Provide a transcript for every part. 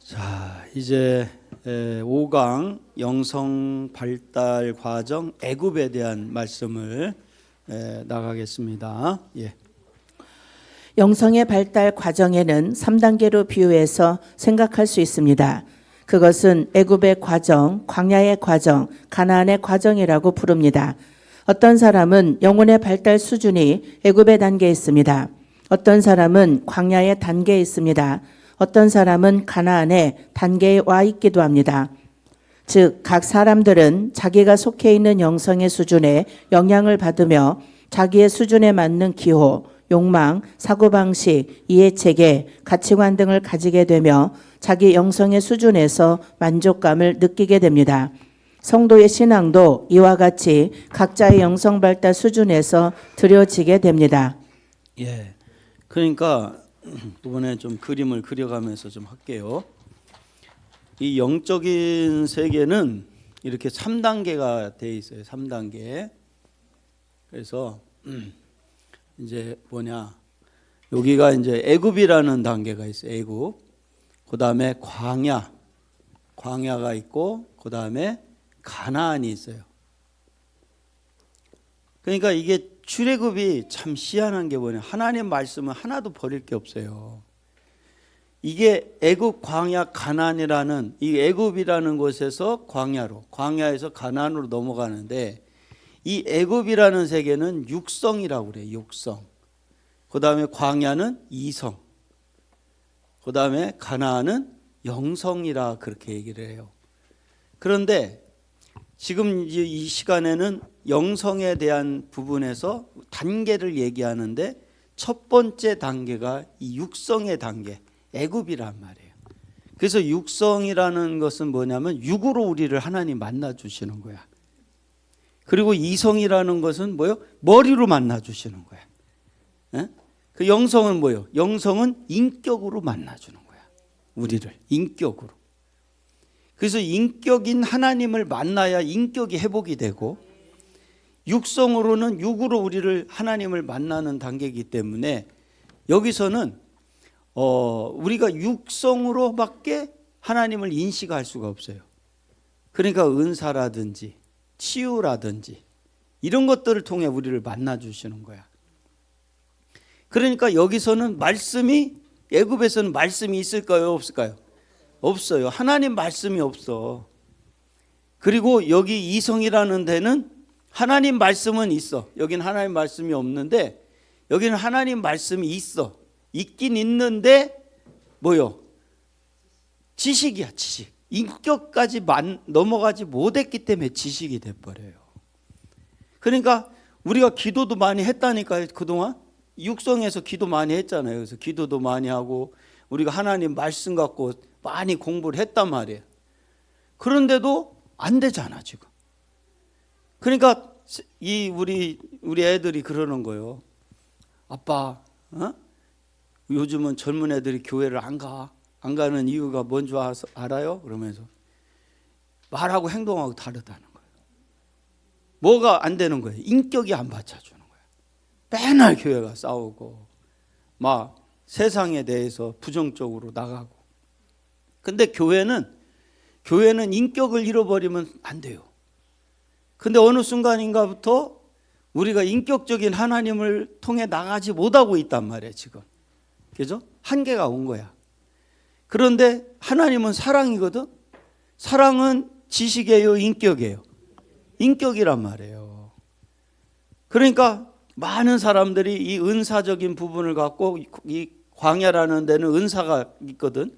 자, 이제 5강 영성 발달 과정 애굽에 대한 말씀을 나가겠습니다. 예. 영성의 발달 과정에는 3단계로 비유해서 생각할 수 있습니다. 그것은 애굽의 과정, 광야의 과정, 가나안의 과정이라고 부릅니다. 어떤 사람은 영혼의 발달 수준이 애굽의 단계에 있습니다. 어떤 사람은 광야의 단계에 있습니다. 어떤 사람은 가나안의 단계에 와 있기도 합니다. 즉, 각 사람들은 자기가 속해 있는 영성의 수준에 영향을 받으며 자기의 수준에 맞는 기호, 욕망, 사고방식, 이해체계, 가치관 등을 가지게 되며 자기 영성의 수준에서 만족감을 느끼게 됩니다. 성도의 신앙도 이와 같이 각자의 영성 발달 수준에서 드려지게 됩니다. 예. 그러니까 이번에 좀 그림을 그려가면서 좀 할게요. 이 영적인 세계는 이렇게 3단계가 돼 있어요. 3단계. 그래서 이제 뭐냐? 여기가 이제 애굽이라는 단계가 있어요. 애굽. 그다음에 광야가 있고 그다음에 가나안이 있어요. 그러니까 이게 출애굽이 참 희한한 게 뭐냐? 하나님 말씀은 하나도 버릴 게 없어요. 이게 애굽, 광야, 가나안이라는 이 애굽이라는 곳에서 광야에서 가나안으로 넘어가는데 이 애굽이라는 세계는 육성이라고 그래요. 육성. 그다음에 광야는 이성. 그다음에 가나안은 영성이라 그렇게 얘기를 해요. 그런데 지금 이 시간에는 영성에 대한 부분에서 단계를 얘기하는데 첫 번째 단계가 이 육성의 단계, 애굽이란 말이에요. 그래서 육성이라는 것은 뭐냐면 육으로 우리를 하나님 만나 주시는 거야. 그리고 이성이라는 것은 뭐요? 머리로 만나 주시는 거야. 예? 그 영성은 뭐요? 영성은 인격으로 만나 주는 거야. 우리를 인격으로. 그래서 인격인 하나님을 만나야 인격이 회복이 되고 육성으로는 육으로 우리를 하나님을 만나는 단계이기 때문에 여기서는 우리가 육성으로밖에 하나님을 인식할 수가 없어요. 그러니까 은사라든지 치유라든지 이런 것들을 통해 우리를 만나 주시는 거야. 그러니까 여기서는 말씀이 애굽에서는 말씀이 있을까요? 없을까요? 없어요. 하나님 말씀이 없어. 그리고 여기 이성이라는 데는 하나님 말씀은 있어. 여기는 하나님 말씀이 없는데 여기는 하나님 말씀이 있어. 있긴 있는데 뭐요? 지식이야, 지식. 인격까지 넘어가지 못했기 때문에 지식이 돼버려요. 그러니까 우리가 기도도 많이 했다니까요. 그동안 육성에서 기도 많이 했잖아요. 그래서 기도도 많이 하고 우리가 하나님 말씀 갖고 많이 공부를 했단 말이에요. 그런데도 안 되잖아 지금. 그러니까 우리 애들이 그러는 거예요. 아빠, 요즘은 젊은 애들이 교회를 안 가는 이유가 뭔지 알아요? 그러면서 말하고 행동하고 다르다는 거예요. 뭐가 안 되는 거예요? 인격이 안 받쳐주는 거예요. 맨날 교회가 싸우고 막 세상에 대해서 부정적으로 나가고. 근데 교회는 인격을 잃어버리면 안 돼요. 근데 어느 순간인가부터 우리가 인격적인 하나님을 통해 나가지 못하고 있단 말이에요 지금. 그죠? 한계가 온 거야. 그런데 하나님은 사랑이거든. 사랑은 지식이에요, 인격이에요? 인격이란 말이에요. 그러니까 많은 사람들이 이 은사적인 부분을 갖고 이 광야라는 데는 은사가 있거든.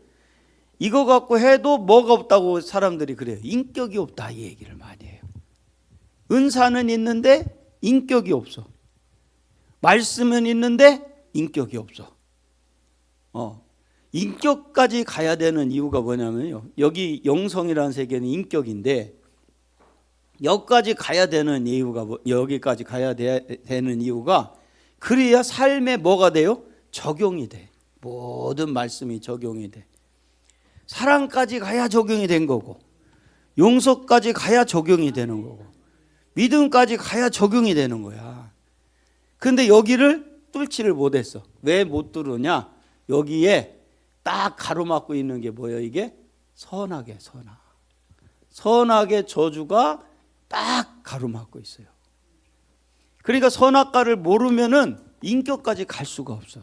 이거 갖고 해도 뭐가 없다고 사람들이 그래요. 인격이 없다 이 얘기를 많이 해요. 은사는 있는데 인격이 없어. 말씀은 있는데 인격이 없어. 인격까지 가야 되는 이유가 뭐냐면요. 여기 영성이라는 세계는 인격인데 여기까지 가야 되는 이유가 여기까지 가야 되는 이유가 그래야 삶에 뭐가 돼요? 적용이 돼. 모든 말씀이 적용이 돼. 사랑까지 가야 적용이 된 거고 용서까지 가야 적용이 되는 거고 믿음까지 가야 적용이 되는 거야. 그런데 여기를 뚫지를 못했어. 왜 못 뚫으냐? 여기에 딱 가로막고 있는 게 뭐예요? 이게 선악의 선악. 선악의 저주가 딱 가로막고 있어요. 그러니까 선악과를 모르면은 인격까지 갈 수가 없어.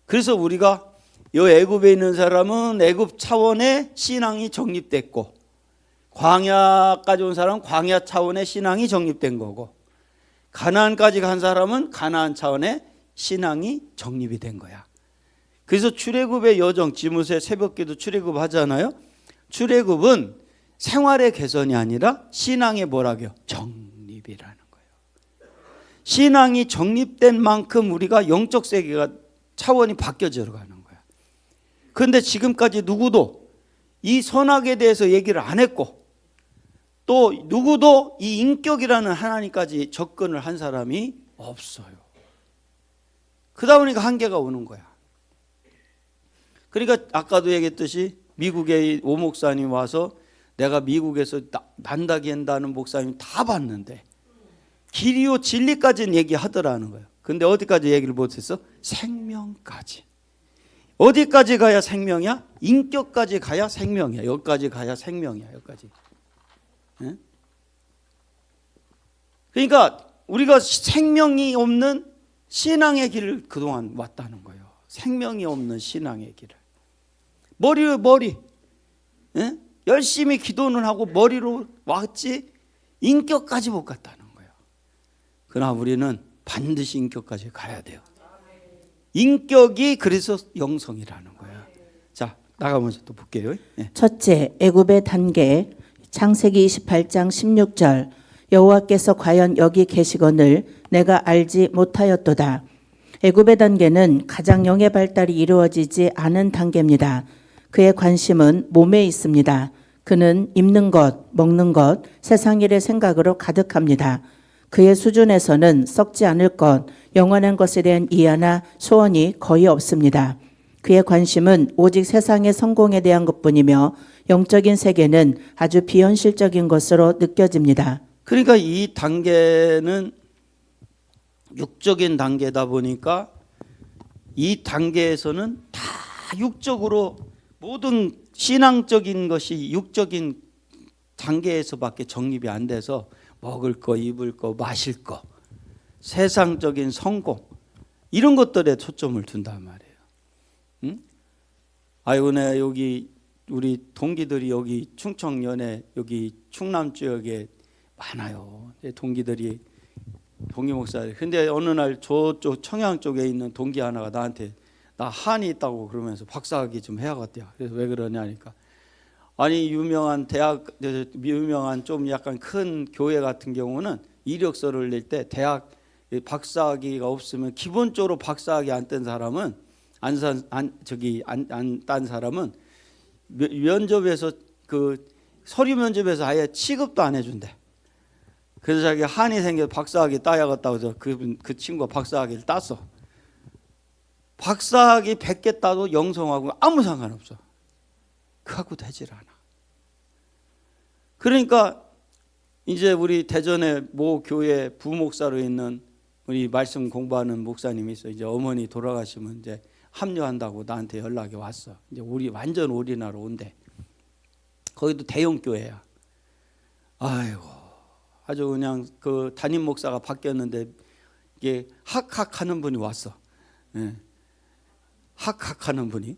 그래서 우리가 이 애굽에 있는 사람은 애굽 차원의 신앙이 정립됐고, 광야까지 온 사람은 광야 차원의 신앙이 정립된 거고, 가나안까지 간 사람은 가나안 차원의 신앙이 정립이 된 거야. 그래서 출애굽의 여정, 지무새 새벽기도 출애굽 하잖아요. 출애굽은 생활의 개선이 아니라 신앙의 뭐라고요? 정립이라는 거예요. 신앙이 정립된 만큼 우리가 영적 세계가 차원이 바뀌어져 가는 거야. 그런데 지금까지 누구도 이 선악에 대해서 얘기를 안 했고, 또 누구도 이 인격이라는 하나님까지 접근을 한 사람이 없어요. 그러다 보니까 한계가 오는 거야. 그러니까 아까도 얘기했듯이 미국의 오 목사님 와서 내가 미국에서 난다기 한다는 목사님 다 봤는데 길이요 진리까지는 얘기하더라는 거예요. 근데 어디까지 얘기를 못했어? 생명까지. 어디까지 가야 생명이야? 인격까지 가야 생명이야. 여기까지 가야 생명이야. 여기까지. 네? 그러니까 우리가 생명이 없는 신앙의 길을 그동안 왔다는 거예요. 생명이 없는 신앙의 길을. 머리. 네? 열심히 기도는 하고 머리로 왔지 인격까지 못 갔다는 거예요. 그러나 우리는 반드시 인격까지 가야 돼요. 인격이 그래서 영성이라는 거야. 자, 나가면서 또 볼게요. 네. 첫째, 애굽의 단계. 창세기 28장 16절. 여호와께서 과연 여기 계시거늘 내가 알지 못하였도다. 애굽의 단계는 가장 영의 발달이 이루어지지 않은 단계입니다. 그의 관심은 몸에 있습니다. 그는 입는 것, 먹는 것, 세상 일의 생각으로 가득합니다. 그의 수준에서는 썩지 않을 것, 영원한 것에 대한 이해나 소원이 거의 없습니다. 그의 관심은 오직 세상의 성공에 대한 것뿐이며 영적인 세계는 아주 비현실적인 것으로 느껴집니다. 그러니까 이 단계는 육적인 단계다 보니까 이 단계에서는 다 육적으로 모든 신앙적인 것이 육적인 단계에서밖에 정립이 안 돼서 먹을 거, 입을 거, 마실 거, 세상적인 성공 이런 것들에 초점을 둔단 말이에요. 응? 아이고, 내 여기 우리 동기들이 여기 충청연에 여기 충남 지역에 많아요. 동기들이 동기 목사들. 근데 어느 날 저쪽 청양 쪽에 있는 동기 하나가 나한테 나 한이 있다고 그러면서 박사학위 좀 해야겠대요. 그래서 왜 그러냐니까 아니 유명한 대학, 유명한 좀 약간 큰 교회 같은 경우는 이력서를 낼 때 대학 박사학위가 없으면 기본적으로 박사학위 안 딴 사람은 안 딴 사람은 면접에서 그 서류 면접에서 아예 취급도 안 해준대. 그래서 자기 한이 생겨 박사학위 따야겠다고 해서 그 친구가 박사학위를 땄어. 박사학위 100개 따도 영성하고 아무 상관없어. 그하고 되질 않아. 그러니까 이제 우리 대전에 모 교회 부목사로 있는 우리 말씀 공부하는 목사님이 있어. 이제 어머니 돌아가시면 이제 합류한다고 나한테 연락이 왔어. 이제 우리 완전 올인하러 온대. 거기도 대형 교회야. 아이고, 아주 그냥 그 담임 목사가 바뀌었는데 이게 학하는 분이 왔어. 예. 학하는 분이.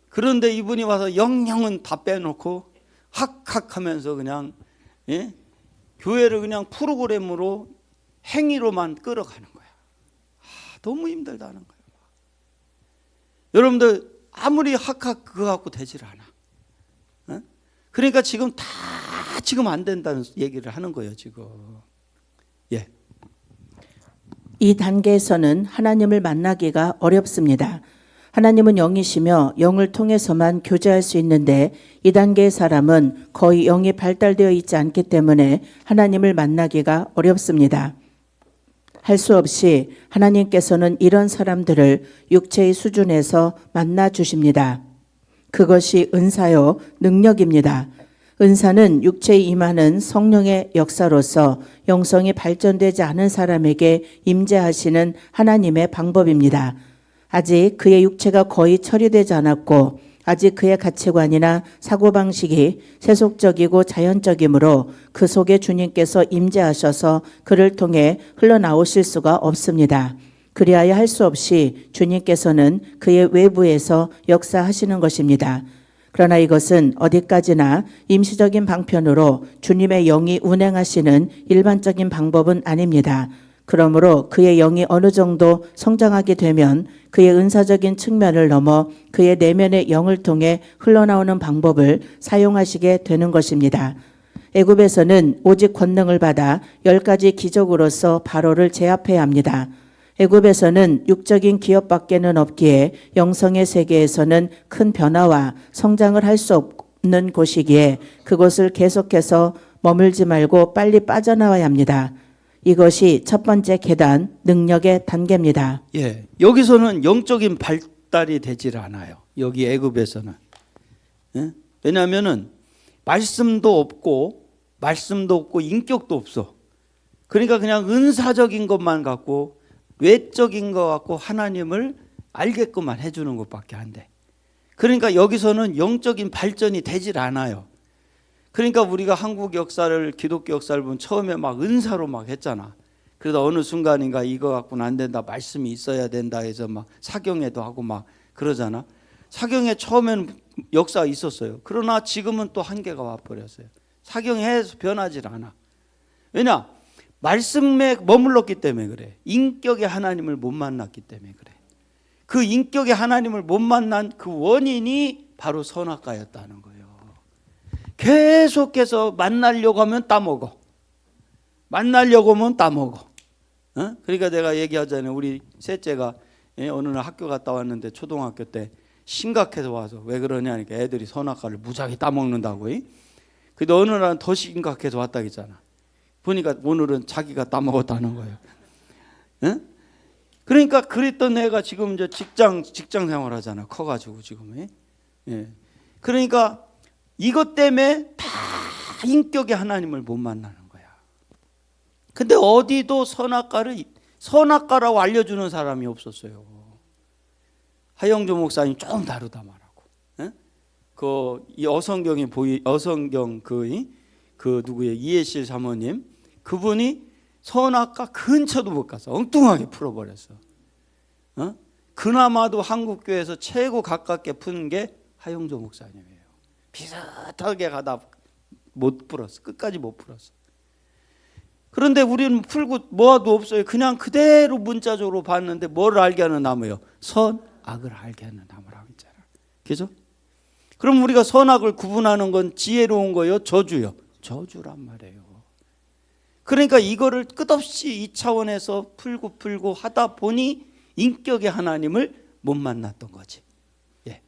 그런데 이분이 와서 영영은 다 빼놓고 학하면서 그냥 예? 교회를 그냥 프로그램으로 행위로만 끌어가는 거야. 너무 힘들다는 거야. 여러분들 아무리 그거 갖고 되질 않아. 어? 그러니까 지금 안 된다는 얘기를 하는 거예요 지금. 예. 이 단계에서는 하나님을 만나기가 어렵습니다. 하나님은 영이시며 영을 통해서만 교제할 수 있는데 이 단계의 사람은 거의 영이 발달되어 있지 않기 때문에 하나님을 만나기가 어렵습니다. 할 수 없이 하나님께서는 이런 사람들을 육체의 수준에서 만나 주십니다. 그것이 은사요, 능력입니다. 은사는 육체에 임하는 성령의 역사로서 영성이 발전되지 않은 사람에게 임재하시는 하나님의 방법입니다. 아직 그의 육체가 거의 처리되지 않았고 아직 그의 가치관이나 사고방식이 세속적이고 자연적이므로 그 속에 주님께서 임재하셔서 그를 통해 흘러나오실 수가 없습니다. 그리하여 할 수 없이 주님께서는 그의 외부에서 역사하시는 것입니다. 그러나 이것은 어디까지나 임시적인 방편으로 주님의 영이 운행하시는 일반적인 방법은 아닙니다. 그러므로 그의 영이 어느 정도 성장하게 되면 그의 은사적인 측면을 넘어 그의 내면의 영을 통해 흘러나오는 방법을 사용하시게 되는 것입니다. 애굽에서는 오직 권능을 받아 10가지 기적으로서 바로를 제압해야 합니다. 애굽에서는 육적인 기업밖에는 없기에 영성의 세계에서는 큰 변화와 성장을 할 수 없는 곳이기에 그곳을 계속해서 머물지 말고 빨리 빠져나와야 합니다. 이것이 첫 번째 계단, 능력의 단계입니다. 예, 여기서는 영적인 발달이 되질 않아요. 여기 애굽에서는. 예? 왜냐하면은 말씀도 없고 인격도 없어. 그러니까 그냥 은사적인 것만 갖고 외적인 것 갖고 하나님을 알게끔만 해주는 것밖에 안 돼. 그러니까 여기서는 영적인 발전이 되질 않아요. 그러니까 우리가 한국 역사를, 기독교 역사를 보면 처음에 막 은사로 막 했잖아. 그러다 어느 순간인가 이거 갖고는 안 된다, 말씀이 있어야 된다 해서 막 사경회도 하고 막 그러잖아. 사경회 처음에는 역사가 있었어요. 그러나 지금은 또 한계가 와버렸어요. 사경회에서 변하질 않아. 왜냐? 말씀에 머물렀기 때문에 그래. 인격의 하나님을 못 만났기 때문에 그래. 그 인격의 하나님을 못 만난 그 원인이 바로 선악과였다는 거예요. 계속해서 만나려고 하면 따먹어. 만나려고 하면 따먹어. 어? 그러니까 내가 얘기하잖아요. 우리 셋째가 어느 날 학교 갔다 왔는데 초등학교 때 심각해서 와서 왜 그러냐니까 애들이 선악과를 무지하게 따먹는다고. 근데 어느 날은 더 심각해서 왔다 했잖아. 보니까 오늘은 자기가 따먹었다는 거예요. 어? 그러니까 그랬던 애가 지금 이제 직장 생활하잖아. 커가지고 지금. 예. 그러니까 이것 때문에 다 인격의 하나님을 못 만나는 거야. 근데 어디도 선악과라고 알려주는 사람이 없었어요. 하영조 목사님 좀 다르다 말하고. 예? 이 어성경이 어성경 그 누구예요? 이해실 사모님. 그분이 선악과 근처도 못 가서 엉뚱하게 풀어버렸어. 어? 그나마도 한국교회에서 최고 가깝게 푸는 게 하영조 목사님이에요. 비슷하게 가다 못 풀었어. 끝까지 못 풀었어. 그런데 우리는 풀고 뭐도 없어요. 그냥 그대로 문자적으로 봤는데 뭘 알게 하는 나무예요? 선악을 알게 하는 나무라고 했잖아. 그죠? 그럼 우리가 선악을 구분하는 건 지혜로운 거예요? 저주요? 저주란 말이에요. 그러니까 이거를 끝없이 이 차원에서 풀고 하다 보니 인격의 하나님을 못 만났던 거지. 예.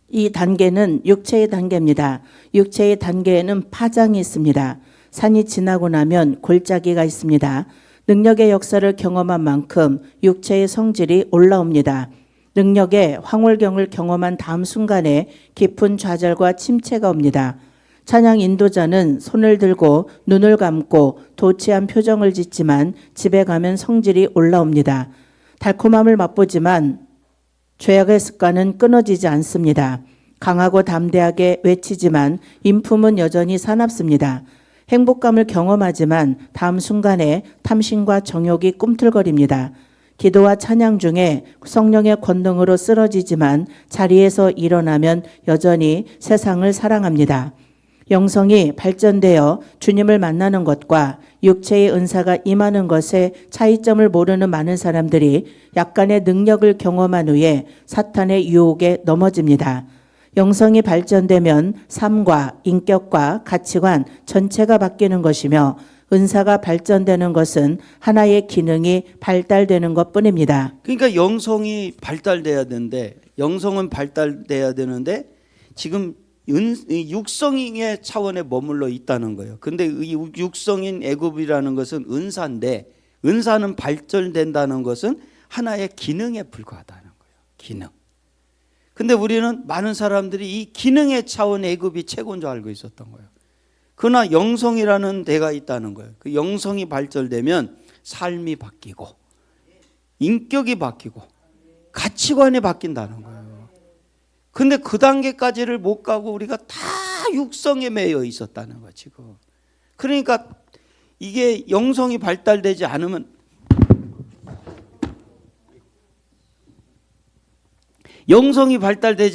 이 단계는 육체의 단계입니다. 육체의 단계에는 파장이 있습니다. 산이 지나고 나면 골짜기가 있습니다. 능력의 역사를 경험한 만큼 육체의 성질이 올라옵니다. 능력의 황홀경을 경험한 다음 순간에 깊은 좌절과 침체가 옵니다. 찬양 인도자는 손을 들고 눈을 감고 도취한 표정을 짓지만 집에 가면 성질이 올라옵니다. 달콤함을 맛보지만 죄악의 습관은 끊어지지 않습니다. 강하고 담대하게 외치지만 인품은 여전히 사납습니다. 행복감을 경험하지만 다음 순간에 탐심과 정욕이 꿈틀거립니다. 기도와 찬양 중에 성령의 권능으로 쓰러지지만 자리에서 일어나면 여전히 세상을 사랑합니다. 영성이 발전되어 주님을 만나는 것과 육체의 은사가 임하는 것의 차이점을 모르는 많은 사람들이 약간의 능력을 경험한 후에 사탄의 유혹에 넘어집니다. 영성이 발전되면 삶과 인격과 가치관 전체가 바뀌는 것이며 은사가 발전되는 것은 하나의 기능이 발달되는 것뿐입니다. 그러니까 영성이 발달돼야 되는데 영성은 발달돼야 되는데 지금 육성의 차원에 머물러 있다는 거예요. 근데 이 육성인 애굽이라는 것은 은사인데 은사는 발전된다는 것은 하나의 기능에 불과하다는 거예요. 기능. 근데 우리는 많은 사람들이 이 기능의 차원 애굽이 최고인 줄 알고 있었던 거예요. 그러나 영성이라는 데가 있다는 거예요. 그 영성이 발전되면 삶이 바뀌고 인격이 바뀌고 가치관이 바뀐다는 거예요. 근데 그 단계까지를 못 가고 우리가 다 육성에 매여 있었다는 거지 지금. 그러니까 이게 영성이 발달되지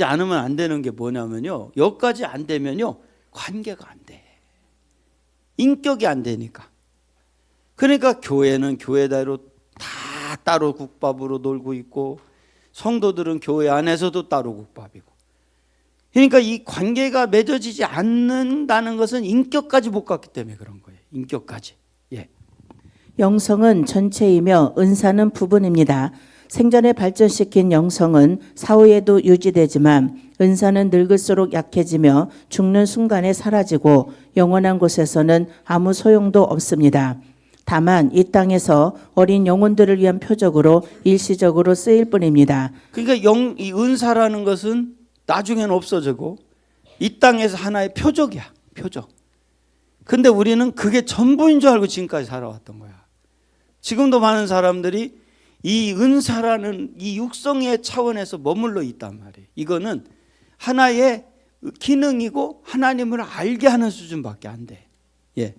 않으면 안 되는 게 뭐냐면요. 여기까지 안 되면요. 관계가 안 돼. 인격이 안 되니까. 그러니까 교회는 교회대로 다 따로 국밥으로 놀고 있고 성도들은 교회 안에서도 따로 국밥이고. 그러니까 이 관계가 맺어지지 않는다는 것은 인격까지 못 갔기 때문에 그런 거예요. 인격까지. 예. 영성은 전체이며 은사는 부분입니다. 생전에 발전시킨 영성은 사후에도 유지되지만 은사는 늙을수록 약해지며 죽는 순간에 사라지고 영원한 곳에서는 아무 소용도 없습니다. 다만 이 땅에서 어린 영혼들을 위한 표적으로 일시적으로 쓰일 뿐입니다. 그러니까 이 은사라는 것은 나중에는 없어지고 이 땅에서 하나의 표적이야. 표적. 근데 우리는 그게 전부인 줄 알고 지금까지 살아왔던 거야. 지금도 많은 사람들이 이 은사라는 이 육성의 차원에서 머물러 있단 말이에요. 이거는 하나의 기능이고 하나님을 알게 하는 수준밖에 안 돼. 예.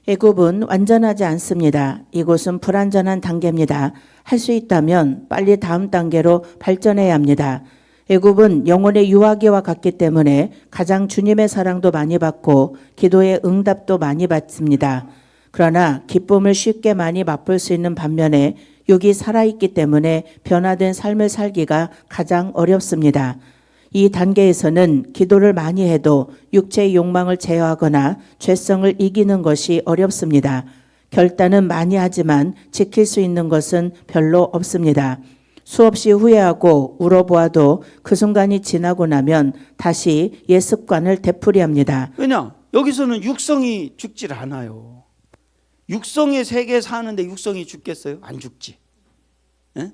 애굽은 완전하지 않습니다. 이곳은 불완전한 단계입니다. 할 수 있다면 빨리 다음 단계로 발전해야 합니다. 애굽은 영혼의 유아기와 같기 때문에 가장 주님의 사랑도 많이 받고 기도의 응답도 많이 받습니다. 그러나 기쁨을 쉽게 많이 맛볼 수 있는 반면에 육이 살아있기 때문에 변화된 삶을 살기가 가장 어렵습니다. 이 단계에서는 기도를 많이 해도 육체의 욕망을 제어하거나 죄성을 이기는 것이 어렵습니다. 결단은 많이 하지만 지킬 수 있는 것은 별로 없습니다. 수없이 후회하고 울어보아도 그 순간이 지나고 나면 다시 옛 습관을 되풀이합니다. 왜냐? 여기서는 육성이 죽질 않아요. 육성의 세계에 사는데 육성이 죽겠어요? 안 죽지. 예?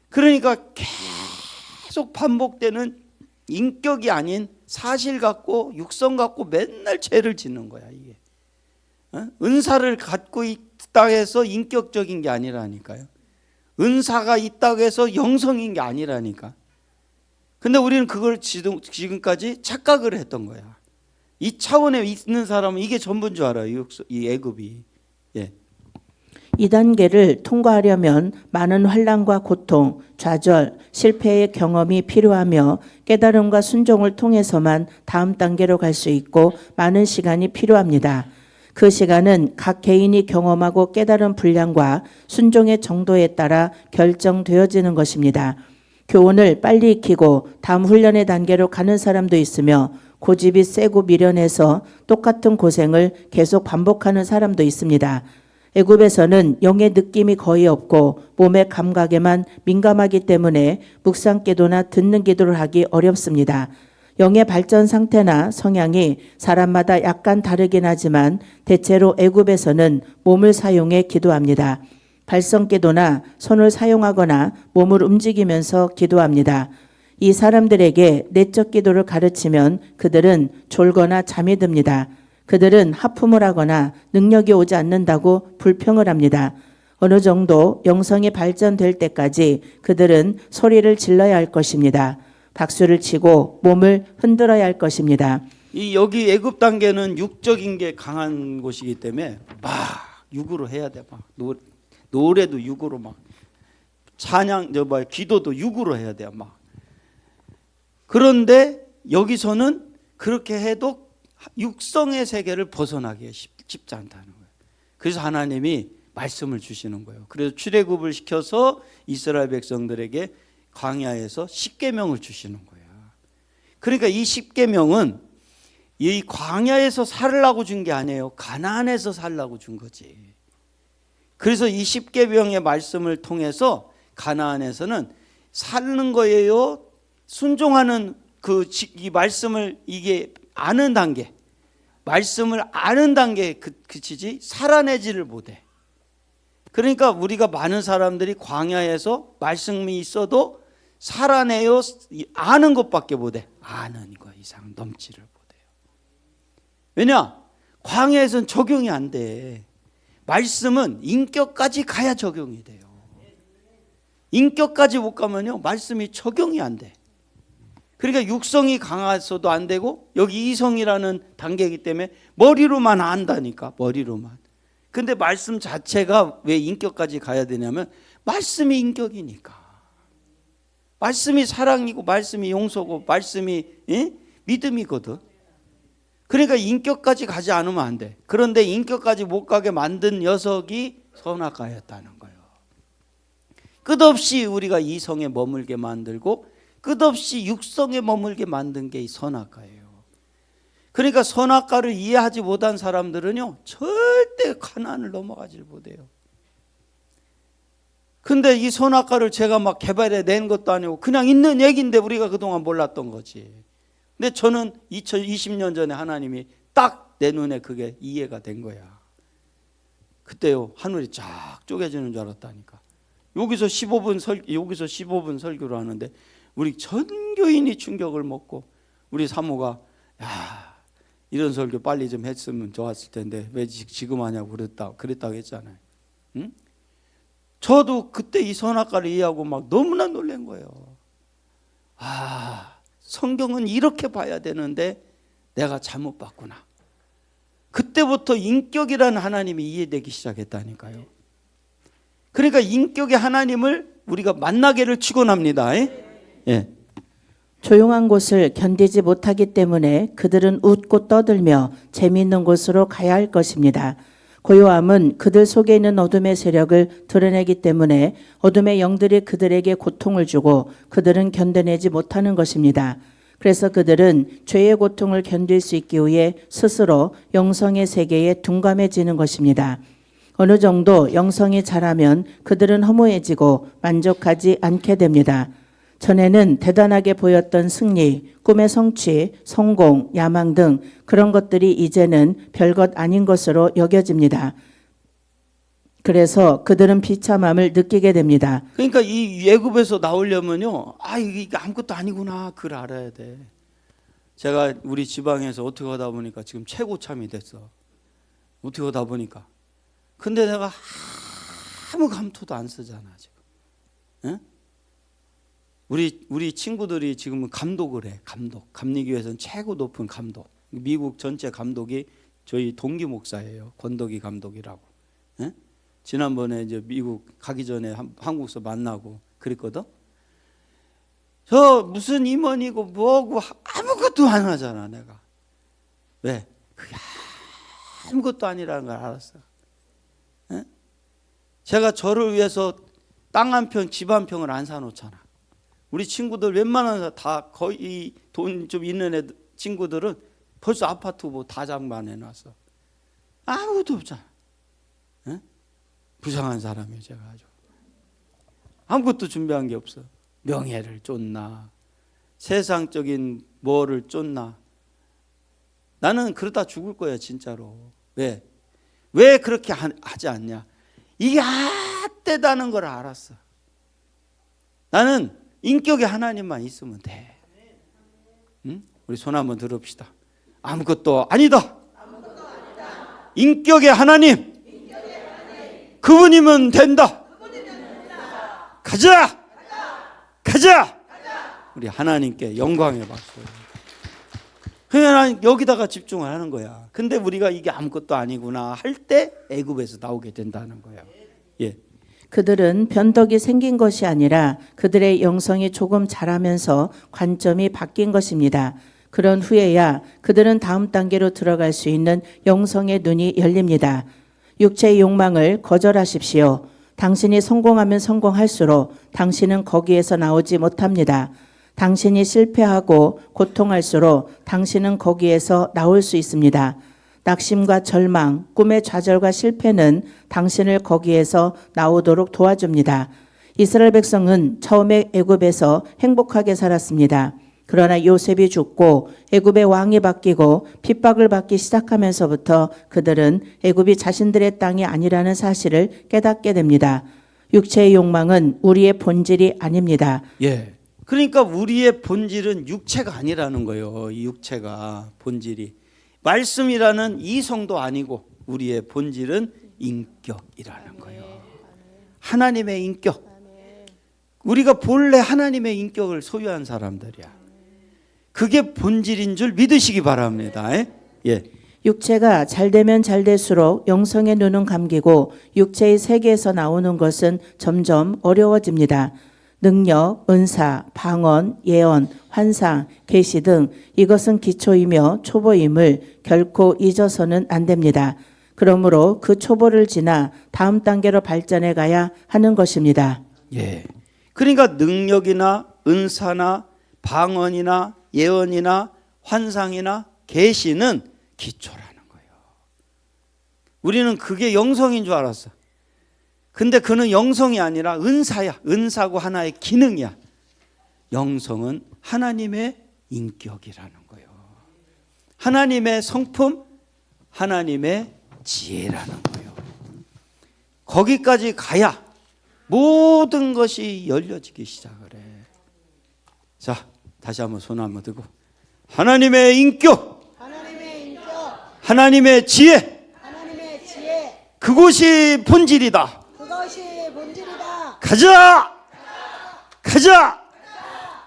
그러니까 계속 반복되는 인격이 아닌 사실 갖고 육성 갖고 맨날 죄를 짓는 거야 이게. 은사를 갖고 있다 해서 인격적인 게 아니라니까요. 은사가 있다고 해서 영성인 게 아니라니까. 근데 우리는 그걸 지금까지 착각을 했던 거야. 이 차원에 있는 사람은 이게 전부인 줄 알아요. 이 애굽이. 예. 이 단계를 통과하려면 많은 환난과 고통, 좌절, 실패의 경험이 필요하며 깨달음과 순종을 통해서만 다음 단계로 갈 수 있고 많은 시간이 필요합니다. 그 시간은 각 개인이 경험하고 깨달은 분량과 순종의 정도에 따라 결정되어지는 것입니다. 교훈을 빨리 익히고 다음 훈련의 단계로 가는 사람도 있으며 고집이 세고 미련해서 똑같은 고생을 계속 반복하는 사람도 있습니다. 애굽에서는 영의 느낌이 거의 없고 몸의 감각에만 민감하기 때문에 묵상 기도나 듣는 기도를 하기 어렵습니다. 영의 발전 상태나 성향이 사람마다 약간 다르긴 하지만 대체로 애굽에서는 몸을 사용해 기도합니다. 발성 기도나 손을 사용하거나 몸을 움직이면서 기도합니다. 이 사람들에게 내적 기도를 가르치면 그들은 졸거나 잠이 듭니다. 그들은 하품을 하거나 능력이 오지 않는다고 불평을 합니다. 어느 정도 영성이 발전될 때까지 그들은 소리를 질러야 할 것입니다. 박수를 치고 몸을 흔들어야 할 것입니다. 여기 애굽 단계는 육적인 게 강한 곳이기 때문에 막 육으로 해야 돼. 막 노래도 육으로 막 찬양 기도도 육으로 해야 돼요. 막. 그런데 여기서는 그렇게 해도 육성의 세계를 벗어나기 쉽지 않다는 거예요. 그래서 하나님이 말씀을 주시는 거예요. 그래서 출애굽을 시켜서 이스라엘 백성들에게 광야에서 십계명을 주시는 거예요. 그러니까 이 십계명은 이 광야에서 살라고 준 게 아니에요. 가나안에서 살라고 준 거지. 그래서 이 십계명의 말씀을 통해서 가나안에서는 사는 거예요. 순종하는 이 말씀을 이게 아는 단계, 말씀을 아는 단계에 그치지 살아내지를 못해. 그러니까 우리가 많은 사람들이 광야에서 말씀이 있어도 살아내요 아는 것밖에 못해. 아는 거 이상 넘지를 못해요. 왜냐? 광야에서는 적용이 안 돼. 말씀은 인격까지 가야 적용이 돼요. 인격까지 못 가면요 말씀이 적용이 안 돼. 그러니까 육성이 강해서도 안 되고 여기 이성이라는 단계이기 때문에 머리로만 안다니까, 머리로만. 근데 말씀 자체가 왜 인격까지 가야 되냐면 말씀이 인격이니까. 말씀이 사랑이고 말씀이 용서고 말씀이 믿음이거든. 그러니까 인격까지 가지 않으면 안 돼. 그런데 인격까지 못 가게 만든 녀석이 선악과였다는 거예요. 끝없이 우리가 이성에 머물게 만들고 끝없이 육성에 머물게 만든 게 이 선악과예요. 그러니까 선악과를 이해하지 못한 사람들은요 절대 가나안을 넘어가질 못해요. 근데 이 선악과를 제가 막 개발해 낸 것도 아니고 그냥 있는 얘기인데 우리가 그동안 몰랐던 거지. 근데 저는 2020년 전에 하나님이 딱 내 눈에 그게 이해가 된 거야. 그때요 하늘이 쫙 쪼개지는 줄 알았다니까. 여기서 15분 설교를 하는데 우리 전교인이 충격을 먹고 우리 사모가 야 이런 설교 빨리 좀 했으면 좋았을 텐데 왜 지금 하냐고 그랬다고 했잖아요. 응? 저도 그때 이 선악과를 이해하고 막 너무나 놀란 거예요. 아 성경은 이렇게 봐야 되는데 내가 잘못 봤구나. 그때부터 인격이라는 하나님이 이해되기 시작했다니까요. 그러니까 인격의 하나님을 우리가 만나기를 축원합니다. 예. 조용한 곳을 견디지 못하기 때문에 그들은 웃고 떠들며 재미있는 곳으로 가야 할 것입니다. 고요함은 그들 속에 있는 어둠의 세력을 드러내기 때문에 어둠의 영들이 그들에게 고통을 주고 그들은 견뎌내지 못하는 것입니다. 그래서 그들은 죄의 고통을 견딜 수 있기 위해 스스로 영성의 세계에 둔감해지는 것입니다. 어느 정도 영성이 자라면 그들은 허무해지고 만족하지 않게 됩니다. 전에는 대단하게 보였던 승리, 꿈의 성취, 성공, 야망 등 그런 것들이 이제는 별것 아닌 것으로 여겨집니다. 그래서 그들은 비참함을 느끼게 됩니다. 그러니까 이 애굽에서 나오려면요 이게 아무것도 아니구나 그걸 알아야 돼. 제가 우리 지방에서 어떻게 하다 보니까 지금 최고참이 됐어. 어떻게 하다 보니까. 근데 내가 아무 감토도 안 쓰잖아 지금. 응? 우리 친구들이 지금은 감독을 해. 감리교회에서는 최고 높은 감독. 미국 전체 감독이 저희 동기 목사예요. 권덕이 감독이라고. 응? 지난번에 이제 미국 가기 전에 한국에서 만나고 그랬거든. 저 무슨 임원이고 뭐고 아무것도 안 하잖아 내가. 왜? 그게 아무것도 아니라는 걸 알았어. 에? 제가 저를 위해서 땅 한 평, 집 한 평을 안 사놓잖아. 우리 친구들 웬만한 다 거의 돈 좀 있는 친구들은 벌써 아파트 뭐 다 장만해놨어. 아무것도 없잖아. 에? 부상한 사람이에요 제가 아주. 아무것도 준비한 게 없어. 명예를 쫓나 세상적인 뭐를 쫓나. 나는 그러다 죽을 거야 진짜로. 왜 그렇게 하지 않냐. 이게 핫되다는 걸 알았어. 나는 인격의 하나님만 있으면 돼. 응? 우리 손 한번 들읍시다. 아무것도 아니다. 인격의 하나님. 그분이면 된다. 가자. 우리 하나님께 영광의 박수. 그냥 여기다가 집중을 하는 거야. 근데 우리가 이게 아무것도 아니구나 할 때 애굽에서 나오게 된다는 거야. 예. 그들은 변덕이 생긴 것이 아니라 그들의 영성이 조금 자라면서 관점이 바뀐 것입니다. 그런 후에야 그들은 다음 단계로 들어갈 수 있는 영성의 눈이 열립니다. 육체의 욕망을 거절하십시오. 당신이 성공하면 성공할수록 당신은 거기에서 나오지 못합니다. 당신이 실패하고 고통할수록 당신은 거기에서 나올 수 있습니다. 낙심과 절망, 꿈의 좌절과 실패는 당신을 거기에서 나오도록 도와줍니다. 이스라엘 백성은 처음에 애굽에서 행복하게 살았습니다. 그러나 요셉이 죽고 애굽의 왕이 바뀌고 핍박을 받기 시작하면서부터 그들은 애굽이 자신들의 땅이 아니라는 사실을 깨닫게 됩니다. 육체의 욕망은 우리의 본질이 아닙니다. 예. 그러니까 우리의 본질은 육체가 아니라는 거예요. 이 육체가 본질이. 말씀이라는 이성도 아니고 우리의 본질은 인격이라는 거예요. 하나님의 인격. 우리가 본래 하나님의 인격을 소유한 사람들이야. 그게 본질인 줄 믿으시기 바랍니다. 예. 육체가 잘 되면 잘 될수록 영성의 눈은 감기고 육체의 세계에서 나오는 것은 점점 어려워집니다. 능력, 은사, 방언, 예언, 환상, 계시 등 이것은 기초이며 초보임을 결코 잊어서는 안 됩니다. 그러므로 그 초보를 지나 다음 단계로 발전해 가야 하는 것입니다. 예. 그러니까 능력이나 은사나 방언이나 예언이나 환상이나 계시는 기초라는 거예요. 우리는 그게 영성인 줄 알았어. 근데 그는 영성이 아니라 은사야. 은사고 하나의 기능이야. 영성은 하나님의 인격이라는 거예요. 하나님의 성품, 하나님의 지혜라는 거예요. 거기까지 가야 모든 것이 열려지기 시작을 해. 자, 다시 한번 손 한번 들고 하나님의 인격, 하나님의 지혜, 그것이 본질이다. 가자! 가자!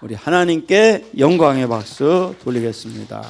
우리 하나님께 영광의 박수 돌리겠습니다.